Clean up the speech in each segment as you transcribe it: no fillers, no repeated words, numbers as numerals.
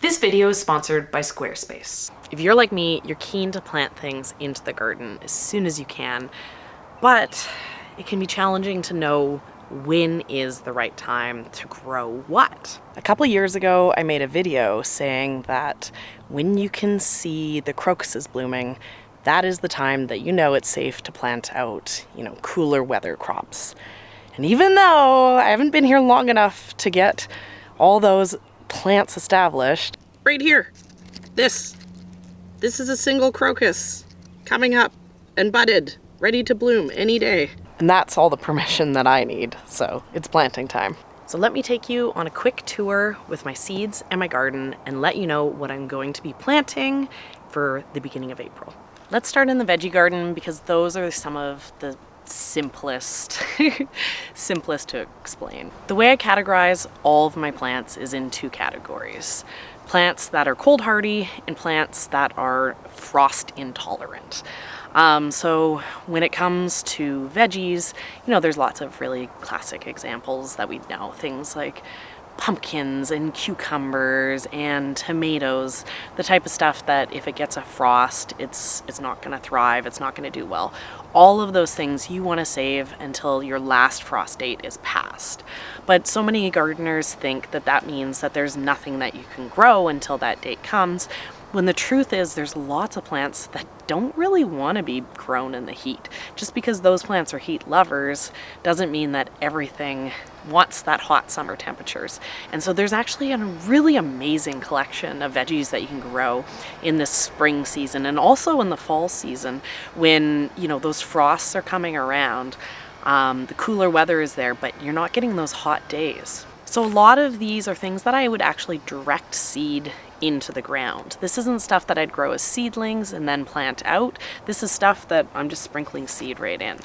This video is sponsored by Squarespace. If you're like me, you're keen to plant things into the garden as soon as you can, but it can be challenging to know when is the right time to grow what. A couple years ago, I made a video saying that when you can see the crocuses blooming, that is the time that you know it's safe to plant out, cooler weather crops. And even though I haven't been here long enough to get all those plants established, right here, this is a single crocus coming up and budded, ready to bloom any day. And that's all the permission that I need, so it's planting time. So let me take you on a quick tour with my seeds and my garden and let you know what I'm going to be planting for the beginning of April. Let's start in the veggie garden because those are some of the simplest to explain. The way I categorize all of my plants is in two categories: plants that are cold hardy and plants that are frost intolerant. So when it comes to veggies, there's lots of really classic examples that we know, things like pumpkins and cucumbers and tomatoes, the type of stuff that if it gets a frost, it's not going to thrive, it's not going to do well. All of those things you want to save until your last frost date is passed. But so many gardeners think that that means that there's nothing that you can grow until that date comes, when the truth is there's lots of plants that don't really want to be grown in the heat. Just because those plants are heat lovers doesn't mean that everything wants that hot summer temperatures. And so there's actually a really amazing collection of veggies that you can grow in this spring season and also in the fall season when, those frosts are coming around. The cooler weather is there, but you're not getting those hot days. So a lot of these are things that I would actually direct seed into the ground. This isn't stuff that I'd grow as seedlings and then plant out. This is stuff that I'm just sprinkling seed right in.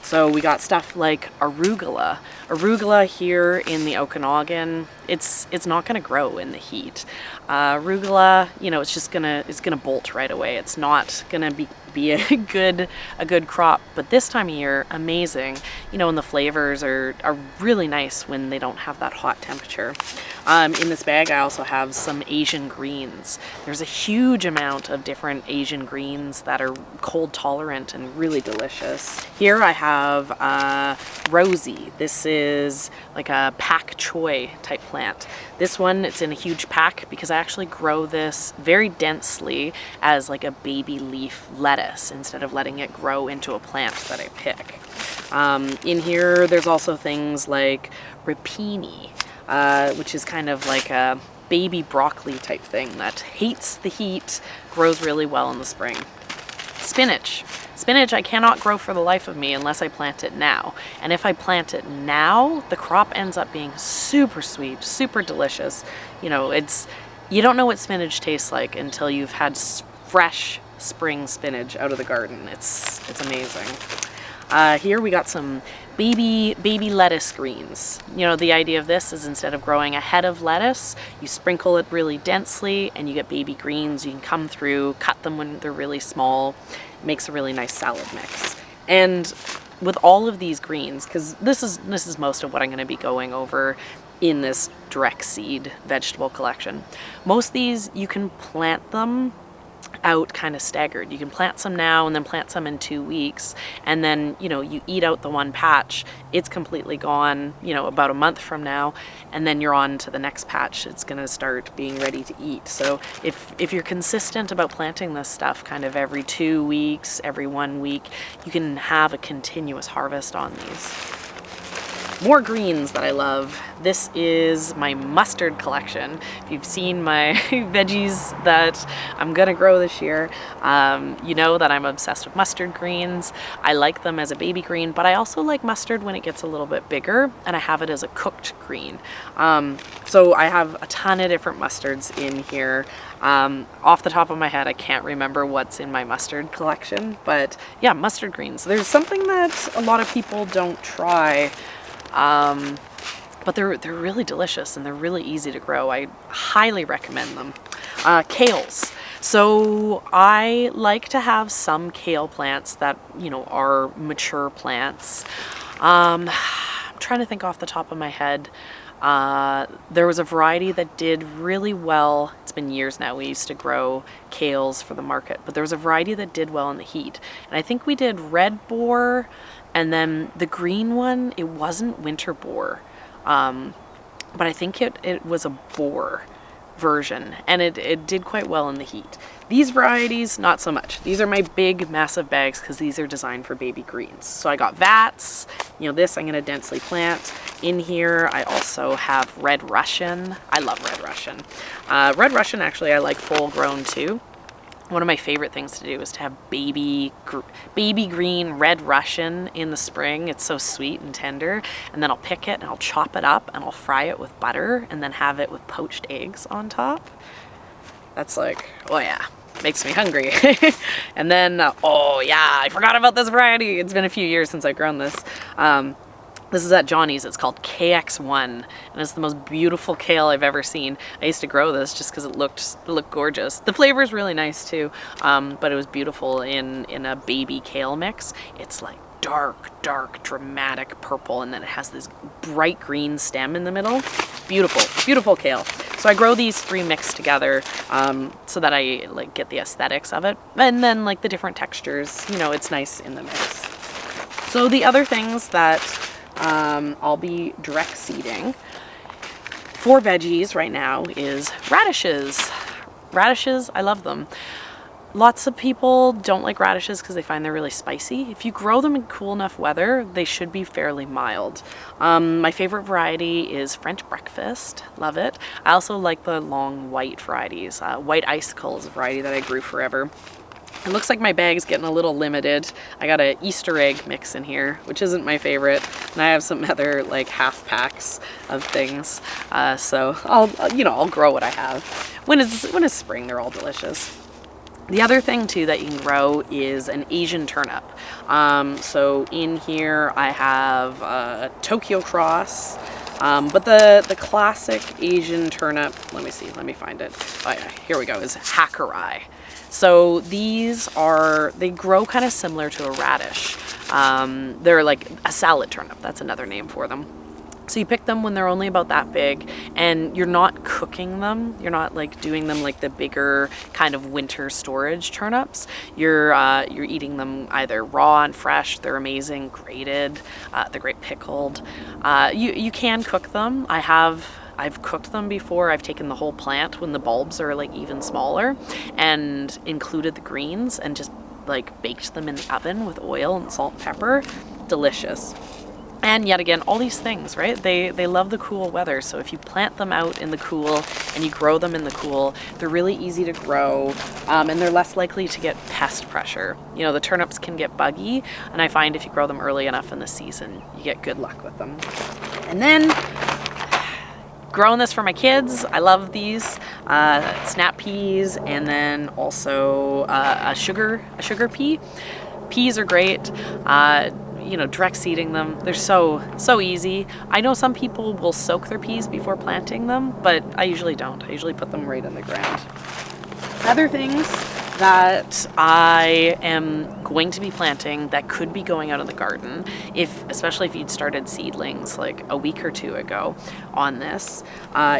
So we got stuff like arugula. Arugula here in the Okanagan, it's not gonna grow in the heat. Arugula, it's gonna bolt right away. It's not gonna be a good crop. But this time of year, amazing. And the flavors are really nice when they don't have that hot temperature. In this bag, I also have some Asian greens. There's a huge amount of different Asian greens that are cold tolerant and really delicious. Here I have Rosie. This is like a pak choi type plant. This one, it's in a huge pack because I actually grow this very densely as like a baby leaf lettuce instead of letting it grow into a plant that I pick. In here, there's also things like rapini, which is kind of like a baby broccoli type thing that hates the heat, grows really well in the spring. Spinach. Spinach I cannot grow for the life of me unless I plant it now. And if I plant it now, the crop ends up being super sweet, super delicious. You don't know what spinach tastes like until you've had fresh spring spinach out of the garden. It's amazing. Here we got some baby lettuce greens. The idea of this is instead of growing a head of lettuce, you sprinkle it really densely and you get baby greens. You can come through, cut them when they're really small. It makes a really nice salad mix. And with all of these greens, because this is most of what I'm going to be going over in this direct seed vegetable collection. Most of these you can plant them out kind of staggered. You can plant some now and then plant some in 2 weeks, and then you eat out the one patch, it's completely gone about a month from now, and then you're on to the next patch. It's going to start being ready to eat. So if you're consistent about planting this stuff kind of every 2 weeks, every 1 week, you can have a continuous harvest on these. More greens that I love. This is my mustard collection. If you've seen my veggies that I'm gonna grow this year, you know that I'm obsessed with mustard greens. I like them as a baby green, but I also like mustard when it gets a little bit bigger, and I have it as a cooked green. So I have a ton of different mustards in here. Off the top of my head, I can't remember what's in my mustard collection, but yeah, mustard greens. There's something that a lot of people don't try, but they're really delicious and they're really easy to grow. I highly recommend them. Kales. So I like to have some kale plants that, are mature plants. I'm trying to think off the top of my head. There was a variety that did really well. It's been years now. We used to grow kales for the market, but there was a variety that did well in the heat. And I think we did red boar, and then the green one, it wasn't winter boar, but I think it was a boar version, and it did quite well in the heat. These varieties, not so much. These are my big, massive bags because these are designed for baby greens. So I got vats. This I'm going to densely plant. In here, I also have Red Russian. I love Red Russian. Red Russian, actually, I like full grown too. One of my favorite things to do is to have baby green Red Russian in the spring. It's so sweet and tender. And then I'll pick it and I'll chop it up and I'll fry it with butter and then have it with poached eggs on top. That's like, oh yeah, makes me hungry. And then, oh yeah, I forgot about this variety. It's been a few years since I've grown this. This is at Johnny's. It's called KX1, and it's the most beautiful kale I've ever seen. I used to grow this just because it looked gorgeous. The flavor is really nice too, but it was beautiful in a baby kale mix. It's like dark, dramatic purple, and then it has this bright green stem in the middle. Beautiful kale. So I grow these three mixed together so that I like get the aesthetics of it, and then like the different textures. It's nice in the mix. So the other things that I'll be direct seeding for veggies right now is radishes. Radishes, I love them. Lots of people don't like radishes because they find they're really spicy. If you grow them in cool enough weather, they should be fairly mild. My favorite variety is French breakfast. Love it. I also like the long white varieties. White icicle is a variety that I grew forever. It looks like my bag's getting a little limited. I got an Easter egg mix in here, which isn't my favorite, and I have some other like half packs of things. So I'll grow what I have. When it's spring, they're all delicious. The other thing too that you can grow is an Asian turnip. So in here I have Tokyo Cross, but the classic Asian turnip. Let me find it. Oh yeah, here we go. Is Hakurai. So they grow kind of similar to a radish. They're like a salad turnip. That's another name for them. So you pick them when they're only about that big, and you're not cooking them. You're not like doing them like the bigger kind of winter storage turnips. You're eating them either raw and fresh. They're amazing, grated. They're great pickled. You can cook them. I've cooked them before. I've taken the whole plant when the bulbs are like even smaller and included the greens and just like baked them in the oven with oil and salt and pepper. Delicious. And yet again, all these things, right? They love the cool weather. So if you plant them out in the cool and you grow them in the cool, they're really easy to grow, and they're less likely to get pest pressure. The turnips can get buggy, and I find if you grow them early enough in the season, you get good luck with them. And then growing this for my kids. I love these snap peas, and then also a sugar pea. Peas are great. Direct seeding them. They're so easy. I know some people will soak their peas before planting them, but I usually don't. I usually put them right in the ground. Other things that I am going to be planting that could be going out in the garden, especially if you'd started seedlings like a week or two ago on this,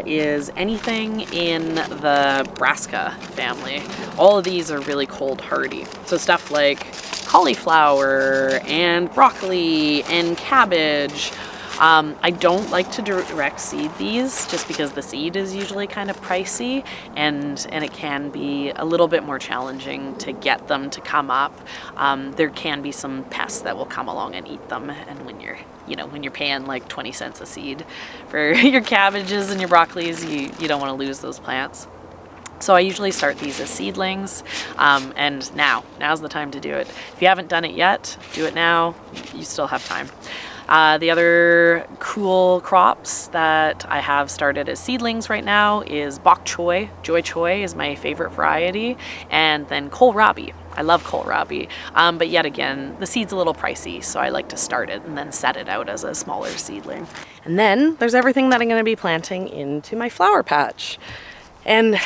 is anything in the Brassica family. All of these are really cold hardy. So stuff like cauliflower and broccoli and cabbage. I don't like to direct seed these just because the seed is usually kind of pricey, and it can be a little bit more challenging to get them to come up. There can be some pests that will come along and eat them, and when you're paying like 20 cents a seed for your cabbages and your broccolis, you don't want to lose those plants. So I usually start these as seedlings, and now's the time to do it. If you haven't done it yet, do it now. You still have time. The other cool crops that I have started as seedlings right now is bok choy. Joy choy is my favorite variety, and then kohlrabi. I love kohlrabi, but yet again, the seed's a little pricey, so I like to start it and then set it out as a smaller seedling. And then there's everything that I'm going to be planting into my flower patch. And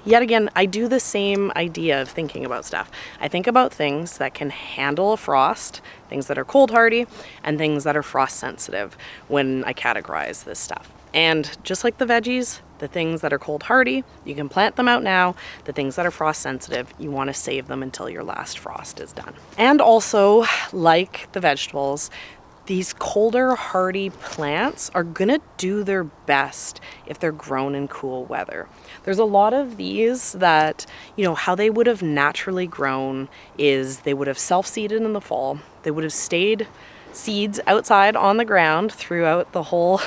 yet again, I do the same idea of thinking about stuff. I think about things that can handle a frost, things that are cold hardy, and things that are frost sensitive when I categorize this stuff. And just like the veggies, the things that are cold hardy, you can plant them out now. The things that are frost sensitive, you want to save them until your last frost is done. And also, like the vegetables, these colder hardy plants are gonna do their best if they're grown in cool weather. There's a lot of these that, you know, how they would have naturally grown is they would have self-seeded in the fall. They would have stayed seeds outside on the ground throughout the whole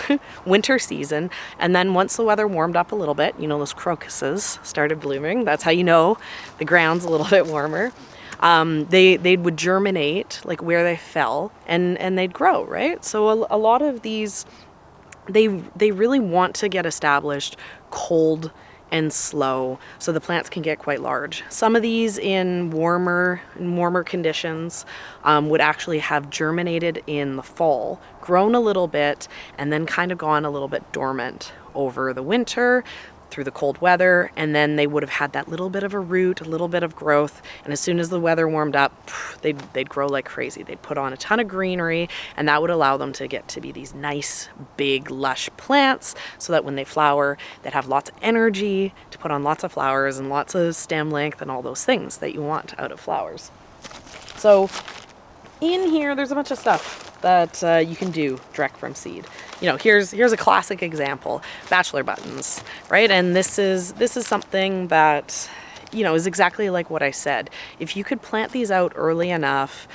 winter season. And then once the weather warmed up a little bit, you know, those crocuses started blooming. That's how you know the ground's a little bit warmer. They would germinate like where they fell and they'd grow, right? So a lot of these, they really want to get established cold and slow so the plants can get quite large. Some of these in warmer conditions would actually have germinated in the fall, grown a little bit, and then kind of gone a little bit dormant over the winter through the cold weather, and then they would have had that little bit of a root, a little bit of growth, and as soon as the weather warmed up, they'd grow like crazy. They'd put on a ton of greenery, and that would allow them to get to be these nice, big, lush plants, so that when they flower, they'd have lots of energy to put on lots of flowers and lots of stem length and all those things that you want out of flowers. So in here, there's a bunch of stuff that you can do direct from seed. You know, here's a classic example, bachelor buttons, right? And this is something that, you know, is exactly like what I said. If you could plant these out early enough,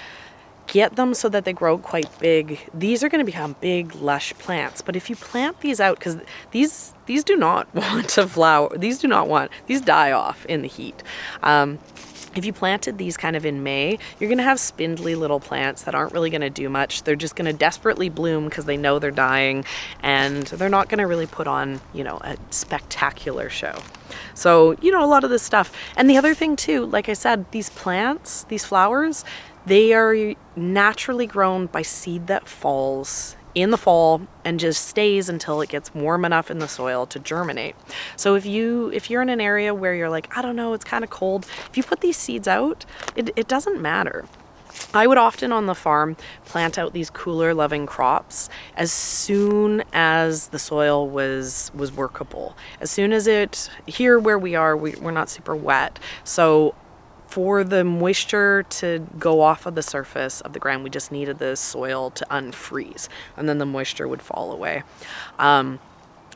get them so that they grow quite big, these are going to become big, lush plants. But if you plant these out, because these do not want to flower, these die off in the heat. If you planted these kind of in May, you're going to have spindly little plants that aren't really going to do much. They're just going to desperately bloom because they know they're dying, and they're not going to really put on, you know, a spectacular show. So, you know, a lot of this stuff. And the other thing too, like I said, these plants, these flowers, they are naturally grown by seed that falls in the fall and just stays until it gets warm enough in the soil to germinate. So if you're in an area where you're like, I don't know, it's kind of cold, if you put these seeds out, it doesn't matter. I would often on the farm plant out these cooler loving crops as soon as the soil was workable. As soon as here where we are, we're not super wet. So for the moisture to go off of the surface of the ground, we just needed the soil to unfreeze, and then the moisture would fall away. And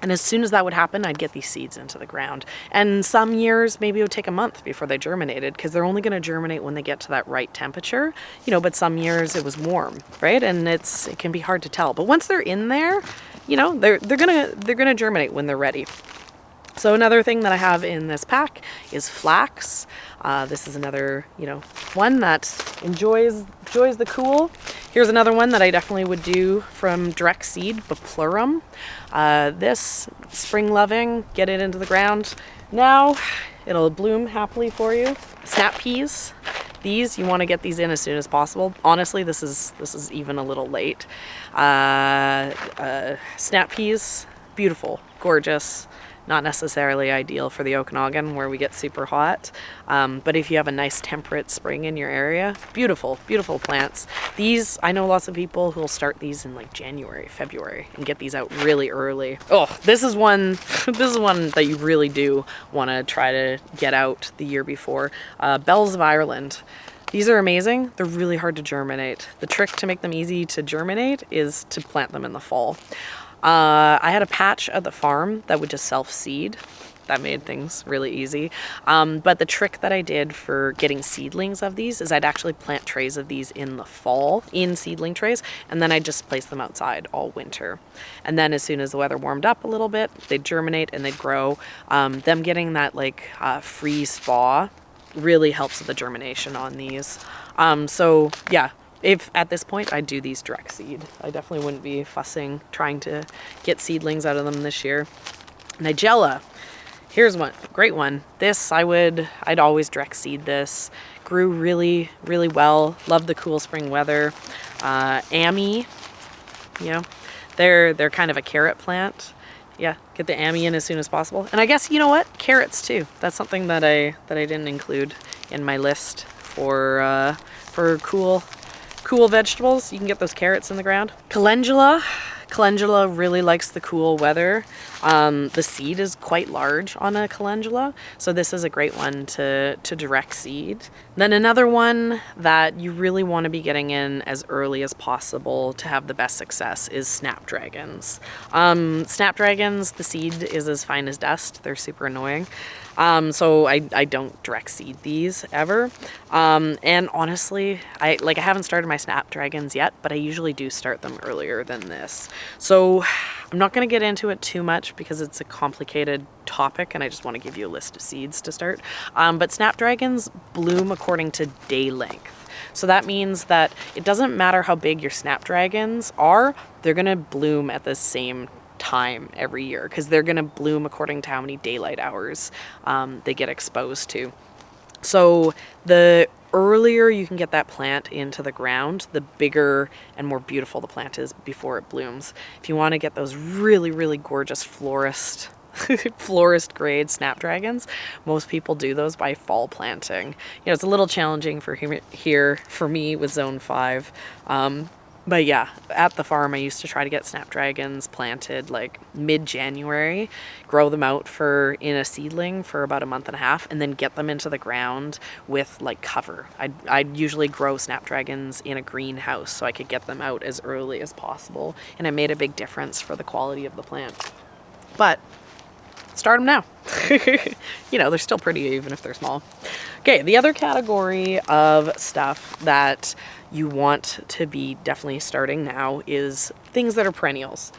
as soon as that would happen, I'd get these seeds into the ground. And some years, maybe it would take a month before they germinated, because they're only going to germinate when they get to that right temperature, you know, but some years it was warm, right? And it can be hard to tell. But once they're in there, you know, they're gonna germinate when they're ready. So another thing that I have in this pack is flax. This is another, you know, one that enjoys the cool. Here's another one that I definitely would do from direct seed, Baplurum. This spring loving, get it into the ground. Now it'll bloom happily for you. Snap peas. These, you want to get these in as soon as possible. Honestly, this is even a little late. Snap peas, beautiful, gorgeous. Not necessarily ideal for the Okanagan where we get super hot. But if you have a nice temperate spring in your area, beautiful, beautiful plants. These, I know lots of people who'll start these in like January, February and get these out really early. Oh, this is one that you really do want to try to get out the year before. Bells of Ireland. These are amazing. They're really hard to germinate. The trick to make them easy to germinate is to plant them in the fall. I had a patch at the farm that would just self-seed. That made things really easy. But the trick that I did for getting seedlings of these is I'd actually plant trays of these in the fall in seedling trays, and then I'd just place them outside all winter. And then as soon as the weather warmed up a little bit, they'd germinate and they'd grow. Them getting that like freeze thaw really helps with the germination on these. So yeah. If at this point I'd do these direct seed. I definitely wouldn't be fussing trying to get seedlings out of them this year. Nigella, here's one, great one. This I'd always direct seed this. Grew really, really well. Loved the cool spring weather. Ammi, you know, they're kind of a carrot plant. Yeah, get the ammi in as soon as possible. And I guess, you know what, carrots too. That's something that I didn't include in my list for cool vegetables. You can get those carrots in the ground. Calendula. Calendula really likes the cool weather. The seed is quite large on a calendula, so this is a great one to direct seed. Then another one that you really want to be getting in as early as possible to have the best success is snapdragons. Snapdragons, the seed is as fine as dust. They're super annoying. So I don't direct seed these ever. And honestly, I haven't started my snapdragons yet, but I usually do start them earlier than this. So I'm not going to get into it too much because it's a complicated topic and I just want to give you a list of seeds to start. But snapdragons bloom according to day length. So that means that it doesn't matter how big your snapdragons are, they're going to bloom at the same time every year because they're going to bloom according to how many daylight hours they get exposed to. So the earlier you can get that plant into the ground, the bigger and more beautiful the plant is before it blooms. If you want to get those really, really gorgeous florist grade snapdragons, most people do those by fall planting. You know, it's a little challenging for me with zone 5. But yeah, at the farm, I used to try to get snapdragons planted like mid-January, grow them out in a seedling for about a month and a half, and then get them into the ground with like cover. I'd usually grow snapdragons in a greenhouse so I could get them out as early as possible, and it made a big difference for the quality of the plant. But start them now. You know, they're still pretty even if they're small. Okay, the other category of stuff that you want to be definitely starting now is things that are perennials.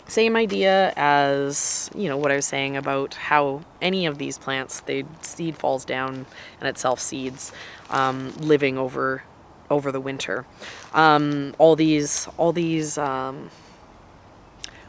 Same idea as, you know, what I was saying about how any of these plants, seed falls down and it self-seeds, living over the winter.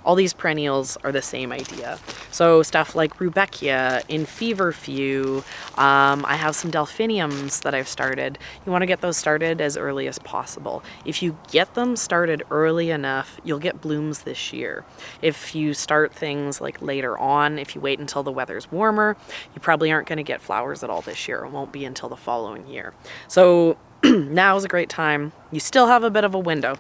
All these perennials are the same idea. So stuff like rudbeckia, in feverfew, I have some delphiniums that I've started. You want to get those started as early as possible. If you get them started early enough, you'll get blooms this year. If you start things like later on, if you wait until the weather's warmer, you probably aren't going to get flowers at all this year. It won't be until the following year. So now is a great time. You still have a bit of a window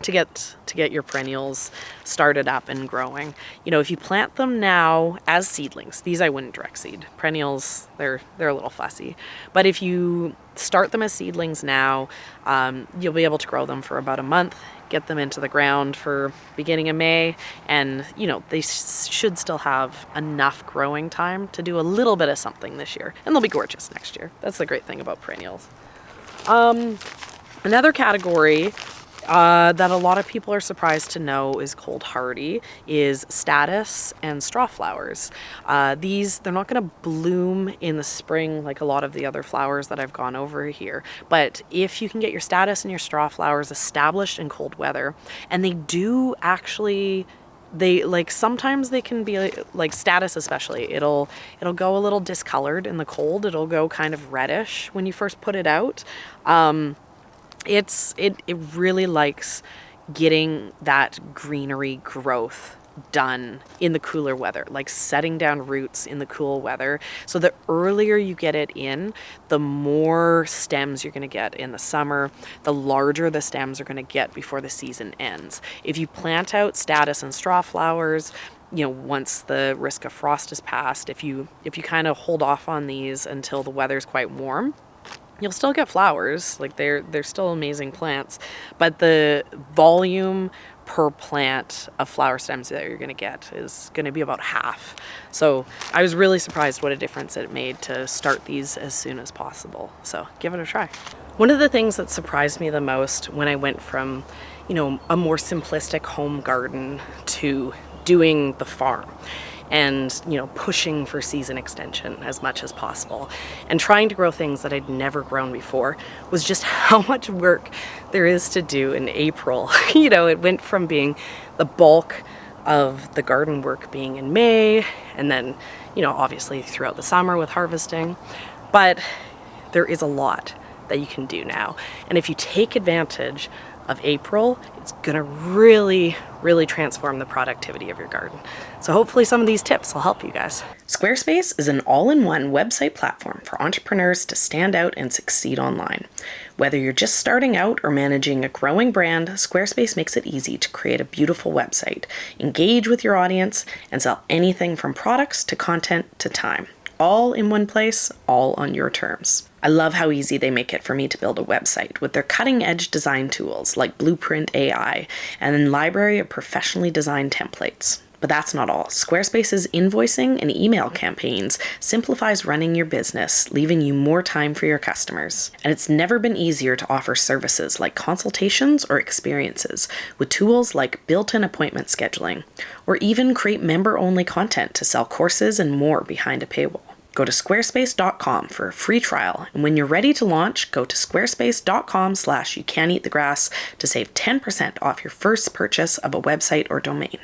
to get your perennials started up and growing. You know, if you plant them now as seedlings, these I wouldn't direct seed. Perennials, they're a little fussy. But if you start them as seedlings now, you'll be able to grow them for about a month, get them into the ground for beginning of May, and you know, they should still have enough growing time to do a little bit of something this year, and they'll be gorgeous next year. That's the great thing about perennials. Another category that a lot of people are surprised to know is cold hardy is statice and straw flowers. They're not going to bloom in the spring like a lot of the other flowers that I've gone over here. But if you can get your statice and your straw flowers established in cold weather, and they do actually, sometimes they can be like statice especially, it'll go a little discolored in the cold. It'll go kind of reddish when you first put it out. It really likes getting that greenery growth done in the cooler weather, like setting down roots in the cool weather. So the earlier you get it in, the more stems you're going to get in the summer, the larger the stems are going to get before the season ends. If you plant out statice and straw flowers, you know, once the risk of frost is past, if you kind of hold off on these until the weather's quite warm, you'll still get flowers. Like they're still amazing plants, but the volume per plant of flower stems that you're going to get is going to be about half. So I was really surprised what a difference it made to start these as soon as possible. So give it a try. One of the things that surprised me the most when I went from, you know, a more simplistic home garden to doing the farm and, you know, pushing for season extension as much as possible and trying to grow things that I'd never grown before was just how much work there is to do in April. You know, it went from being the bulk of the garden work being in May, and then, you know, obviously throughout the summer with harvesting, but there is a lot that you can do now. And if you take advantage of April, it's gonna really transform the productivity of your garden. So hopefully some of these tips will help you guys. Squarespace is an all-in-one website platform for entrepreneurs to stand out and succeed online. Whether you're just starting out or managing a growing brand, Squarespace makes it easy to create a beautiful website, engage with your audience, and sell anything from products to content to time. All in one place, all on your terms. I love how easy they make it for me to build a website with their cutting-edge design tools like Blueprint AI and a library of professionally designed templates. But that's not all. Squarespace's invoicing and email campaigns simplifies running your business, leaving you more time for your customers. And it's never been easier to offer services like consultations or experiences with tools like built-in appointment scheduling, or even create member-only content to sell courses and more behind a paywall. Go to squarespace.com for a free trial, and when you're ready to launch, go to squarespace.com/youcaneatthegrass to save 10% off your first purchase of a website or domain.